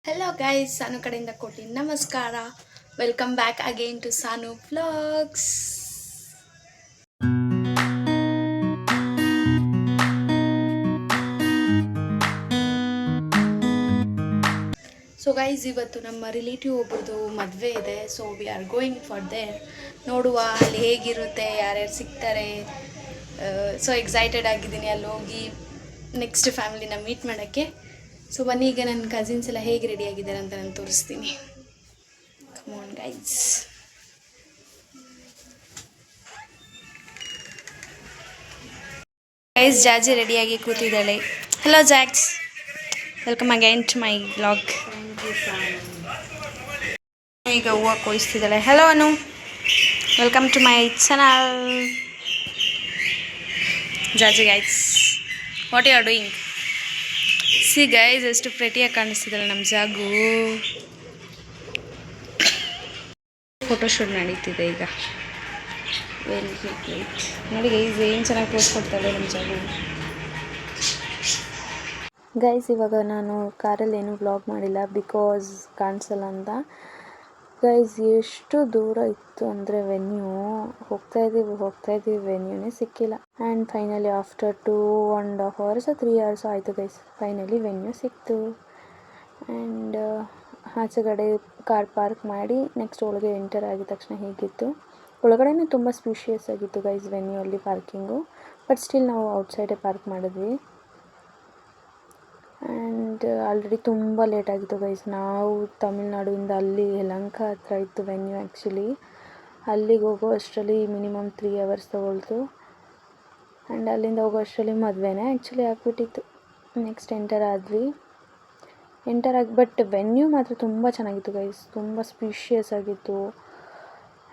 Hello guys, Sanu ಕಡೆಯಿಂದ ಕೋಟಿ ನಮಸ್ಕಾರ. Welcome back again to Sanu vlogs. So guys, ಇವತ್ತು ನಮ್ಮ ರಿಲೇಟಿವ್ ಒಬ್ಬರದು ಮದುವೆ ಇದೆ. So we are going for there. ನೋಡುವ ಅಲ್ಲಿ ಹೇಗಿರುತ್ತೆ, ಯಾರ್ಯಾರು ಸಿಗ್ತಾರೆ. ಸೊ ಎಕ್ಸೈಟೆಡ್ ಆಗಿದ್ದೀನಿ ಅಲ್ಲಿ ಹೋಗಿ ನೆಕ್ಸ್ಟ್ ಫ್ಯಾಮಿಲಿನ ಮೀಟ್ ಮಾಡೋಕ್ಕೆ. ಸೊ ಬನ್ನಿ, ಈಗ ನನ್ನ ಕಸಿನ್ಸ್ ಎಲ್ಲ ಹೇಗೆ ರೆಡಿ ಆಗಿದ್ದಾರೆ ಅಂತ ನಾನು ತೋರಿಸ್ತೀನಿ. Come on guys. Guys, Jaji ರೆಡಿಯಾಗಿ ಕೂತಿದ್ದಾಳೆ. Hello jacks, welcome again to my vlog. ಈಗ ಹೂವು ಕೊಯಿಸ್ತಿದ್ದಾಳೆ. Hello Anu, welcome to my channel. Jaji guys, what you are doing? See guys, ಎಷ್ಟು ಪ್ರೆಟಿಯಾಗಿ ಕಾಣಿಸ್ತಿದ್ದಾಳೆ ನಮ್ಮ ಜಾಗು. ಫೋಟೋಶೂಟ್ ನಡೀತಿದೆ ಈಗ. Very great. ನೋಡಿ ಗೈಸ್, ಏನು ಚೆನ್ನಾಗಿ ಪೋಸ್ ಕೊಡ್ತಾಳೆ ನಮ್ಮ ಜಾಗು. ಗೈಸ್, ಇವಾಗ ನಾನು ಕಾರಲ್ಲಿ ಏನೂ ವ್ಲಾಗ್ ಮಾಡಿಲ್ಲ ಬಿಕಾಸ್ ಕಾಣಿಸಲ್ಲ ಅಂತ. ಗೈಸ್, ಎಷ್ಟು ದೂರ ಇತ್ತು ಅಂದರೆ ವೆನ್ಯೂ, ಹೋಗ್ತಾ ಇದ್ದೀವಿ ವೆನ್ಯೂನೇ ಸಿಕ್ಕಿಲ್ಲ. And finally after 2.5 hours 3 hours ಆಯಿತು ಗೈಸ್, ಫೈನಲಿ ವೆನ್ಯೂ ಸಿಕ್ತು. ಆ್ಯಂಡ್ ಆಚೆಗಡೆ ಕಾರ್ ಪಾರ್ಕ್ ಮಾಡಿ ನೆಕ್ಸ್ಟ್ ಒಳಗೆ ಎಂಟರ್ ಆಗಿದ ತಕ್ಷಣ ಹೇಗಿತ್ತು, ಒಳಗಡೆನೇ ತುಂಬ ಸ್ಪೀಷಿಯಸ್ ಆಗಿತ್ತು ಗೈಸ್ ವೆನ್ಯೂ ಅಲ್ಲಿ ಪಾರ್ಕಿಂಗು. ಬಟ್ ಸ್ಟಿಲ್ ನಾವು ಔಟ್ಸೈಡೇ ಪಾರ್ಕ್ ಮಾಡಿದ್ವಿ. ಆ್ಯಂಡ್ ಆಲ್ರೆಡಿ ತುಂಬ ಲೇಟ್ ಆಗಿತ್ತು ಗೈಸ್. ನಾವು ತಮಿಳ್ನಾಡುವಿಂದ ಅಲ್ಲಿ ಯಲಹಂಕ ಹತ್ರ ಇತ್ತು ವೆನ್ಯೂ ಆ್ಯಕ್ಚುಲಿ. ಅಲ್ಲಿಗೆ ಹೋಗೋ ಅಷ್ಟರಲ್ಲಿ ಮಿನಿಮಮ್ 3 hours ತೊಗೊಳ್ತು. ಆ್ಯಂಡ್ ಅಲ್ಲಿಂದ ಹೋಗೋ ಅಷ್ಟರಲ್ಲಿ ಮದುವೆನೇ ಆ್ಯಕ್ಚುಲಿ ಆಗಿಬಿಟ್ಟಿತ್ತು. ನೆಕ್ಸ್ಟ್ ಎಂಟರ್ ಆಗಿ ಬಟ್ ವೆನ್ಯೂ ಮಾತ್ರ ತುಂಬ ಚೆನ್ನಾಗಿತ್ತು ಗೈಸ್, ತುಂಬ ಸ್ಪೀಷಿಯಸ್ ಆಗಿತ್ತು.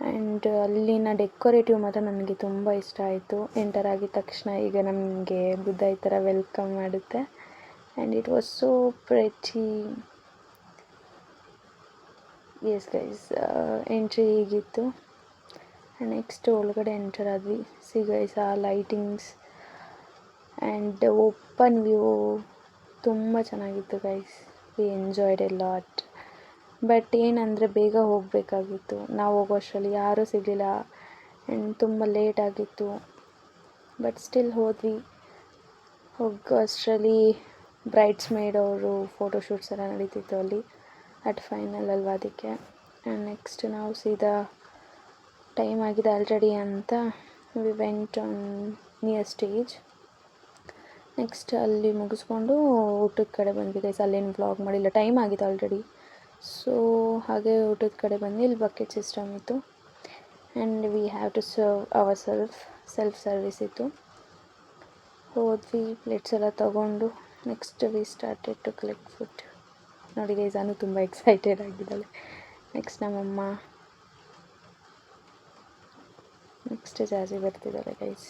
ಆ್ಯಂಡ್ ಅಲ್ಲಿನ ಡೆಕೋರೇಟಿವ್ ಮಾತ್ರ ನನಗೆ ತುಂಬ ಇಷ್ಟ ಆಯಿತು. ಎಂಟರ್ ಆಗಿದ ತಕ್ಷಣ ಈಗ ನಮಗೆ ಬುದ್ಧ ಈ ಥರ ವೆಲ್ಕಮ್ ಮಾಡುತ್ತೆ. And it was so pretty. Yes guys, entry ಹೀಗಿತ್ತು. ನೆಕ್ಸ್ಟ್ ಒಳಗಡೆ ಎಂಟರ್ ಆದ್ವಿ. ಸಿ ಗೈಸ್, ಆ ಲೈಟಿಂಗ್ಸ್ ಆ್ಯಂಡ್ ಓಪನ್ ವ್ಯೂ ತುಂಬ ಚೆನ್ನಾಗಿತ್ತು guys. We enjoyed A lot. But ಏನಂದರೆ ಬೇಗ ಹೋಗಬೇಕಾಗಿತ್ತು. ನಾವು ಹೋಗೋ ಅಷ್ಟರಲ್ಲಿ ಯಾರೂ ಸಿಗಲಿಲ್ಲ ಆ್ಯಂಡ್ ತುಂಬ ಲೇಟ್ ಆಗಿತ್ತು. ಬಟ್ ಸ್ಟಿಲ್ ಹೋದ್ವಿ. ಹೋಗೋ ಅಷ್ಟರಲ್ಲಿ ಬ್ರೈಡ್ಸ್ ಮೇಡ್ ಅವರು ಫೋಟೋಶೂಟ್ಸ್ ಎಲ್ಲ ನಡೀತಿತ್ತು ಅಲ್ಲಿ. ಅಟ್ ಫೈನಲ್ ಅಲ್ವಾ, ಅದಕ್ಕೆ. ಆ್ಯಂಡ್ ನೆಕ್ಸ್ಟ್ ನಾವು ಸೀದಾ ಟೈಮ್ ಆಗಿದೆ ಆಲ್ರೆಡಿ ಅಂತ we went on near stage. Next ಅಲ್ಲಿ ಮುಗಿಸ್ಕೊಂಡು ಊಟದ ಕಡೆ ಬಂದ್ವಿ ಗೈಸ್. ಅಲ್ಲೇನು ವ್ಲಾಗ್ ಮಾಡಿಲ್ಲ, ಟೈಮ್ ಆಗಿದೆ ಆಲ್ರೆಡಿ. ಸೊ ಹಾಗೆ ಊಟದ ಕಡೆ ಬಂದು ಇಲ್ಲಿ ಬಕೆಟ್ ಸಿಸ್ಟಮ್ ಇತ್ತು. And we have to serve our self service ಇತ್ತು. ಹೋದ್ವಿ, ಪ್ಲೇಟ್ಸ್ ಎಲ್ಲ ತೊಗೊಂಡು next we started to collect food. ನೋಡಿ ಗೈಸ್, ನಾನು ತುಂಬ ಎಕ್ಸೈಟೆಡ್ ಆಗಿದ್ದಾಳೆ. ನೆಕ್ಸ್ಟ್ ನಮ್ಮಮ್ಮ, ನೆಕ್ಸ್ಟ್ ಜಾಜಿ ಬರ್ತಿದ್ದಾಳೆ ಗೈಸ್.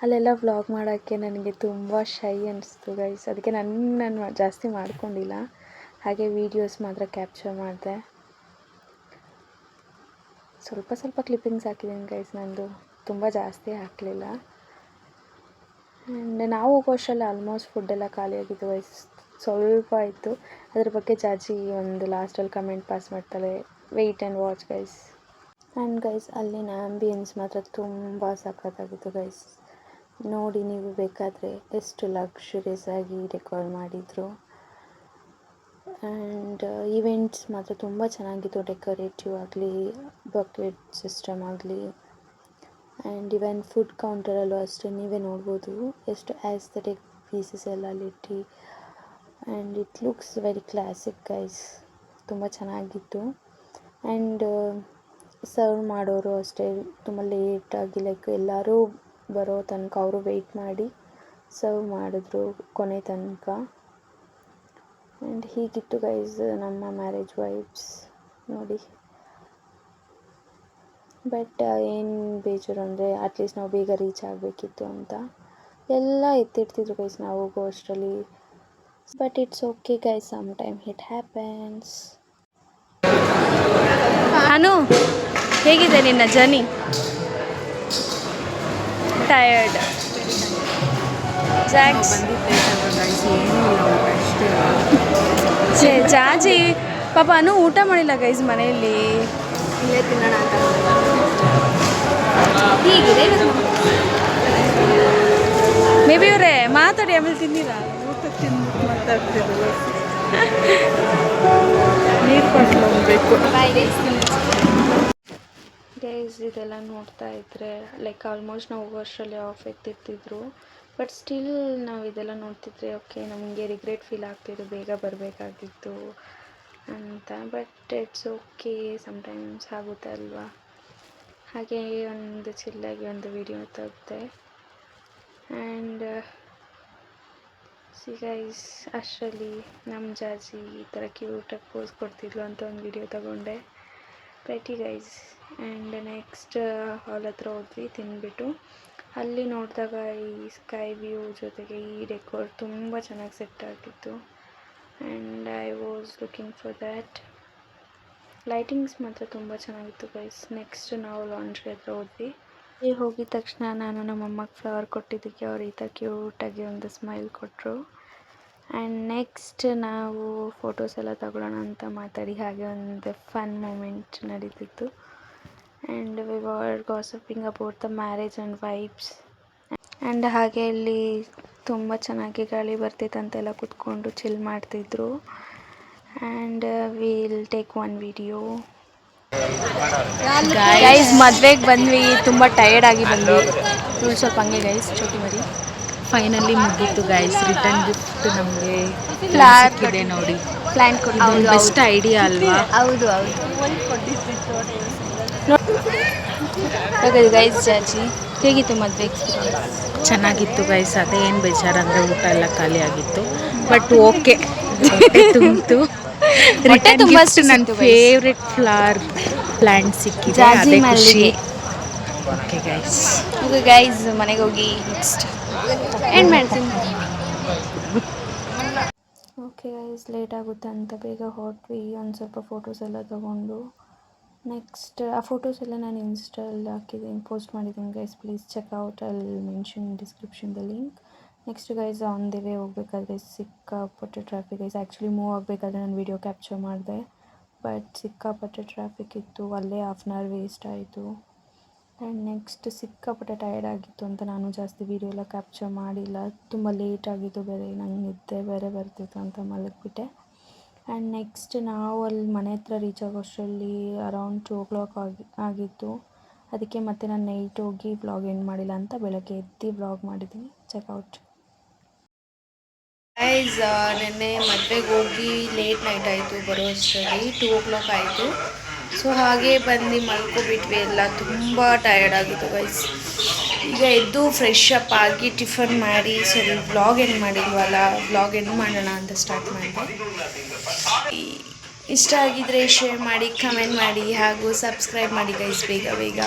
ಅಲ್ಲೆಲ್ಲ ವ್ಲಾಗ್ ಮಾಡೋಕ್ಕೆ ನನಗೆ ತುಂಬ ಶೈ ಅನಿಸ್ತು ಗೈಸ್. ಅದಕ್ಕೆ ನಾನು ಜಾಸ್ತಿ ಮಾಡ್ಕೊಂಡಿಲ್ಲ, ಹಾಗೆ ವೀಡಿಯೋಸ್ ಮಾತ್ರ ಕ್ಯಾಪ್ಚರ್ ಮಾಡಿದೆ. ಸ್ವಲ್ಪ ಕ್ಲಿಪ್ಪಿಂಗ್ಸ್ ಹಾಕಿದ್ದೀನಿ ಗೈಸ್, ನಂದು ತುಂಬ ಜಾಸ್ತಿ ಹಾಕಲಿಲ್ಲ. ಆ್ಯಂಡ್ ನಾವು ಹೋಗೋ ಅಷ್ಟರಲ್ಲಿ ಆಲ್ಮೋಸ್ಟ್ ಫುಡ್ಡೆಲ್ಲ ಖಾಲಿಯಾಗಿತ್ತು ಗೈಸ್. ಸ್ವಲ್ಪ ಇತ್ತು. ಅದ್ರ ಬಗ್ಗೆ ಜಾಜಿ ಒಂದು ಲಾಸ್ಟಲ್ಲಿ ಕಮೆಂಟ್ ಪಾಸ್ ಮಾಡ್ತಾಳೆ. Wait and watch guys. And guys, ಅಲ್ಲಿನ ಆ್ಯಂಬಿಯನ್ಸ್ ಮಾತ್ರ ತುಂಬ ಸಖತ್ತಾಗಿತ್ತು ಗೈಸ್. ನೋಡಿ ನೀವು ಬೇಕಾದರೆ ಎಷ್ಟು ಲಕ್ಸುರಿಯಸ್ ಆಗಿ ಡೆಕೋರ್ ಮಾಡಿದರು. ಆ್ಯಂಡ್ ಈವೆಂಟ್ಸ್ ಮಾತ್ರ ತುಂಬ ಚೆನ್ನಾಗಿತ್ತು, ಡೆಕೋರೇಟಿವ್ ಆಗಲಿ, ಬಕೆಟ್ ಸಿಸ್ಟಮ್ ಆಗಲಿ. ಆ್ಯಂಡ್ ಈವನ್ ಫುಡ್ ಕೌಂಟರಲ್ಲೂ ಅಷ್ಟೇ, ನೀವೇ ನೋಡ್ಬೋದು ಎಷ್ಟು ಆಸ್ಥೆಟಿಕ್ ಪೀಸಸ್ ಎಲ್ಲ ಅಲ್ಲಿಟ್ಟು. And it looks very classic guys, ತುಂಬ ಚೆನ್ನಾಗಿತ್ತು. ಆ್ಯಂಡ್ ಸರ್ವ್ ಮಾಡೋರು ಅಷ್ಟೇ ತುಂಬ ಲೇಟಾಗಿ, ಲೈಕ್ ಎಲ್ಲರೂ ಬರೋ ತನಕ ಅವರು ವೆಯ್ಟ್ ಮಾಡಿ ಸರ್ವ್ ಮಾಡಿದ್ರು ಕೊನೆ ತನಕ. ಆ್ಯಂಡ್ ಹೀಗಿತ್ತು ಗೈಸ್ ನಮ್ಮ ಮ್ಯಾರೇಜ್ ವೈಬ್ಸ್ ನೋಡಿ. ಬಟ್ ಏನು ಬೇಜಾರು ಅಂದರೆ ಅಟ್ಲೀಸ್ಟ್ ನಾವು ಬೇಗ ರೀಚ್ ಆಗಬೇಕಿತ್ತು ಅಂತ ಎಲ್ಲ ಎತ್ತಿಡ್ತಿದ್ರು ಗೈಸ್ ನಾವು ಹೋಗೋ ಅಷ್ಟರಲ್ಲಿ. But it's okay guys, some time it happens. Anu, ಹೇಗಿದೆ ನಿನ್ನ ಜರ್ನಿ? ಟಯರ್ಡ್. ಬಂದಿದ್ದೆ ಗೈಸ್, ಏನು ಜಾಜಿ ಪಾಪನು ಊಟ ಮಾಡಿಲ್ಲ ಗೈಸ್ ಮನೆಯಲ್ಲಿ. ಇಲ್ಲೇ ತಿನ್ನೋಣ ಅಂತ ಹೀಗಿದೆ. ಮೇ ಬಿ ಇವರೇ ಮಾತಾಡಿ ಆಮೇಲೆ ತಿಂದಿರಾ ಊಟ ತಿಂದು ಮಾತಾಡ್ತಿದ್ರು. ನೀರು ಕೊಟ್ಟು ಹೋಗ್ಬೇಕು. ಗೈಸ್ ಇದೆಲ್ಲ ನೋಡ್ತಾ ಇದ್ರೆ ಲೈಕ್ ಆಲ್ಮೋಸ್ಟ್ ನಾವು ವರ್ಷಲ್ಲಿ ಆಫ್ ಎತ್ತಿರ್ತಿದ್ರು, ಬಟ್ ಸ್ಟಿಲ್ ನಾವು ಇದೆಲ್ಲ ನೋಡ್ತಿದ್ರೆ ಓಕೆ ನಮಗೆ ರಿಗ್ರೆಟ್ ಫೀಲ್ ಆಗ್ತಿದ್ದು ಬೇಗ ಬರಬೇಕಾಗಿತ್ತು ಅಂತ. ಬಟ್ ಇಟ್ಸ್ ಓಕೆ, ಸಮ್ಟೈಮ್ಸ್ ಆಗುತ್ತೆ ಅಲ್ವಾ. ಹಾಗೆ ಒಂದು ಚಿಲ್ಲಾಗಿ ಒಂದು ವಿಡಿಯೋ ತೆಗೆದೆ. ಆ್ಯಂಡ್ ಸಿ ಗೈಸ್, ಅಷ್ಟರಲ್ಲಿ ನಮ್ಮ ಜಾಜಿ ಈ ಥರ ಕ್ಯೂಟಾಗಿ ಪೋಸ್ ಕೊಡ್ತಿದ್ಲು ಅಂತ ಒಂದು ವಿಡಿಯೋ ತಗೊಂಡೆ. ಪ್ರತಿ ಗೈಸ್. ಆ್ಯಂಡ್ ನೆಕ್ಸ್ಟ್ ಹಾಲ್ ಹತ್ರ ಹೋದ್ವಿ ತಿಂದ್ಬಿಟ್ಟು. ಅಲ್ಲಿ ನೋಡಿದಾಗ ಈ ಸ್ಕೈ ವ್ಯೂ ಜೊತೆಗೆ ಈ ಡೆಕೋರ್ ತುಂಬ ಚೆನ್ನಾಗಿ ಸೆಟ್ ಆಗಿತ್ತು. And I was looking for that. Lightings ಮಾತ್ರ ತುಂಬ ಚೆನ್ನಾಗಿತ್ತು ಗೈಸ್. ನೆಕ್ಸ್ಟ್ ನಾವು ಲಾಂಚ್ಗೆ ಹತ್ರ ಹೋದ್ವಿ. ಇಲ್ಲಿ ಹೋಗಿದ ತಕ್ಷಣ ನಾನು ನಮ್ಮಮ್ಮಗೆ ಫ್ಲವರ್ ಕೊಟ್ಟಿದ್ದಕ್ಕೆ ಅವ್ರು ಈ ಥರ ಕ್ಯೂಟಾಗಿ ಒಂದು ಸ್ಮೈಲ್ ಕೊಟ್ಟರು. ಆ್ಯಂಡ್ ನೆಕ್ಸ್ಟ್ ನಾವು ಫೋಟೋಸ್ ಎಲ್ಲ ತಗೊಳ್ಳೋಣ ಅಂತ ಮಾತಾಡಿ ಹಾಗೆ ಒಂದು ಫನ್ ಮೂಮೆಂಟ್ ನಡೀತಿತ್ತು. And we were gossiping about the marriage and vibes. And ಹಾಗೆ ಇಲ್ಲಿ ತುಂಬ ಚೆನ್ನಾಗಿ ಗಾಳಿ ಬರ್ತಿತ್ತಂತೆಲ್ಲ ಕೂತ್ಕೊಂಡು ಚಿಲ್ ಮಾಡ್ತಿದ್ರು. And will take one video. Guys ಮದುವೆಗೆ ಬಂದ್ವಿ, ತುಂಬ ಟಯರ್ಡ್ ಆಗಿ ಬಂದ್ವಿ. ಇವಳು ಸ್ವಲ್ಪ ಹಂಗೆ ಗೈಸ್ ಚೋಟಿ ಮರಿ. ಫೈನಲಿ ಮುಗೀತು ಗೈಸ್. ರಿಟರ್ನ್ ಗಿಫ್ಟ್ ನಮಗೆ ಸಿಕ್ಕಿದೆ ನೋಡಿ. ಪ್ಲ್ಯಾಂಟ್ ಇದೊಂದು ಬೆಸ್ಟ್ ಐಡಿಯಾ ಅಲ್ವಾ? ಹೌದು ಹೌದು ಗೈಸ್. ಜಾಜಿ ಹೇಗಿತ್ತು ಮದುವೆ ಎಕ್ಸ್ಪೀರಿಯನ್ಸ್? ಚೆನ್ನಾಗಿತ್ತು ಗೈಸ್. ಅದೇ ಏನು ಬೇಜಾರಂದರೆ ಊಟ ಎಲ್ಲ ಖಾಲಿ ಆಗಿತ್ತು, ಬಟ್ ಓಕೆ ಹೊಟ್ಟೆ ತುಂಬಿತು. ರಿಟರ್ನ್ ಗಿಫ್ಟ್ ನನ್ನ ಫೇವ್ರೆಟ್ ಫ್ಲವರ್ ಪ್ಲ್ಯಾಂಟ್ ಸಿಕ್ಕಿದೆ, ಜಾಜಿ ಅದೇ ಖುಷಿ. ಮಲ್ಲಿಗೆ. Okay guys. ಓಕೆ ಗೈಸ್, ಮನೆಗೆ ಹೋಗಿ ನೆಕ್ಸ್ಟ್ ಏನು ಮಾಡ್ತೀನಿ. ಓಕೆ ಗೈಸ್, ಲೇಟ್ ಆಗುತ್ತೆ ಅಂತ ಬೇಗ ಹೊರಟ್ವಿ. ಒಂದು ಸ್ವಲ್ಪ ಫೋಟೋಸ್ ಎಲ್ಲ ತೊಗೊಂಡು ನೆಕ್ಸ್ಟ್ ಆ ಫೋಟೋಸ್ ಎಲ್ಲ ನಾನು ಇನ್ಸ್ಟಾಲ್ಲಿ ಹಾಕಿದ್ದೀನಿ, ಪೋಸ್ಟ್ ಮಾಡಿದ್ದೀನಿ ಗೈಸ್. ಪ್ಲೀಸ್ ಚೆಕ್ಔಟ್, ಅಲ್ಲಿ mention description the link. Next guys on the way ಹೋಗ್ಬೇಕಾದ್ರೆ ಸಿಕ್ಕಾಪಟ್ಟೆ ಟ್ರಾಫಿಕ್ ಗೈಸ್. ಆ್ಯಕ್ಚುಲಿ ಮೂವ್ ಆಗಬೇಕಾದ್ರೆ ನಾನು ವೀಡಿಯೋ ಕ್ಯಾಪ್ಚರ್ ಮಾಡಿದೆ, ಬಟ್ ಸಿಕ್ಕಾಪಟ್ಟೆ ಟ್ರಾಫಿಕ್ ಇತ್ತು, ಅಲ್ಲೇ ಹಾಫ್ ಆನ್ ಅವರ್ ವೇಸ್ಟ್ ಆಯಿತು. ಆ್ಯಂಡ್ ನೆಕ್ಸ್ಟ್ ಸಿಕ್ಕಾಪಟ್ಟೆ ಟಯರ್ಡ್ ಆಗಿತ್ತು ಅಂತ ನಾನು ಜಾಸ್ತಿ ವೀಡಿಯೋ ಎಲ್ಲ ಕ್ಯಾಪ್ಚರ್ ಮಾಡಿಲ್ಲ. ತುಂಬ ಲೇಟ್ ಆಗಿತ್ತು ಬೇರೆ, ನಂಗೆ ನಿದ್ದೆ ಬೇರೆ ಬರ್ತಿತ್ತು ಅಂತ ಮಲಗಿಬಿಟ್ಟೆ. ಆ್ಯಂಡ್ ನೆಕ್ಸ್ಟ್ ನಾವು ಅಲ್ಲಿ ಮನೆ ಹತ್ರ ರೀಚ್ ಆಗೋಷ್ಟರಲ್ಲಿ ಅರೌಂಡ್ 2 o'clock ಆಗಿತ್ತು. ಅದಕ್ಕೆ ಮತ್ತೆ ನಾನು ನೈಟ್ ಹೋಗಿ ವ್ಲಾಗ್ ಎಂಡ್ ಮಾಡಿಲ್ಲ ಅಂತ ಬೆಳಗ್ಗೆ ಎದ್ದು ವ್ಲಾಗ್ ಮಾಡಿದ್ದೀನಿ. Check out guys. ನೆನ್ನೆ ಮದುವೆಗೆ ಹೋಗಿ ಲೇಟ್ ನೈಟ್ ಆಯಿತು, ಬರೋ ಅಷ್ಟರಲ್ಲಿ 2 o'clock ಆಯಿತು. ಸೊ ಹಾಗೆ ಬಂದು ಮಲ್ಕೊಬಿಟ್ವಿ ಎಲ್ಲ, ತುಂಬ ಟಯರ್ಡ್ ಆಗಿತ್ತು ಗೈಸ್. ಈಗ ಎದ್ದು ಫ್ರೆಶ್ ಅಪ್ ಆಗಿ ಟಿಫನ್ ಮಾಡಿ ಸರಿ ವ್ಲಾಗ್ ಎಂಡ್ ಮಾಡಿಲ್ವಲ್ಲ, ವ್ಲಾಗ್ ಎಂಡ್ ಮಾಡೋಣ ಅಂತ ಸ್ಟಾರ್ಟ್ ಮಾಡಿದೆ. ಇಷ್ಟ ಆಗಿದ್ರೆ ಶೇರ್ ಮಾಡಿ, ಕಮೆಂಟ್ ಮಾಡಿ ಹಾಗೂ ಸಬ್ಸ್ಕ್ರೈಬ್ ಮಾಡಿ ಗೈಸ್ ಬೇಗ ಬೇಗ.